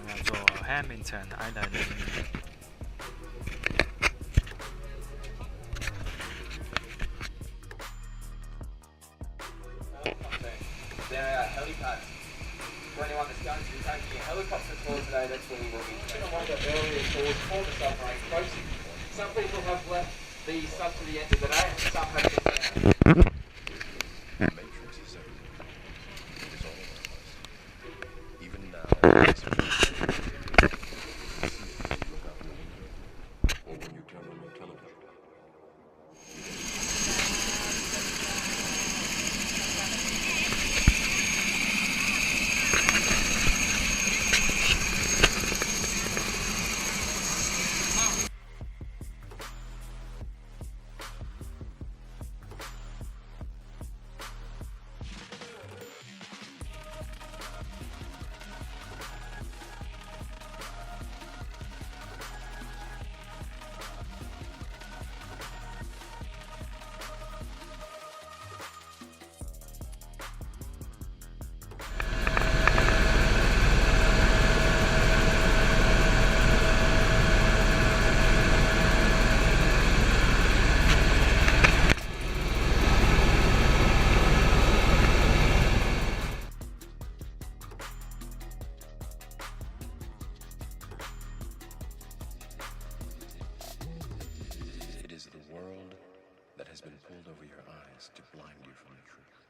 叫做 Hamilton Island。There are helipads. For anyone that's going to be taking a helicopter tour today, that's where we will be. One of the earlier tours for the submarine closing. Some people have left the sub to the end of the day, and some have been down. The Matrix is everywhere. It is all around us. Even now, as you see it, look out your window, or when you turn on your television. It is the world that has been pulled over your eyes to blind you from the truth.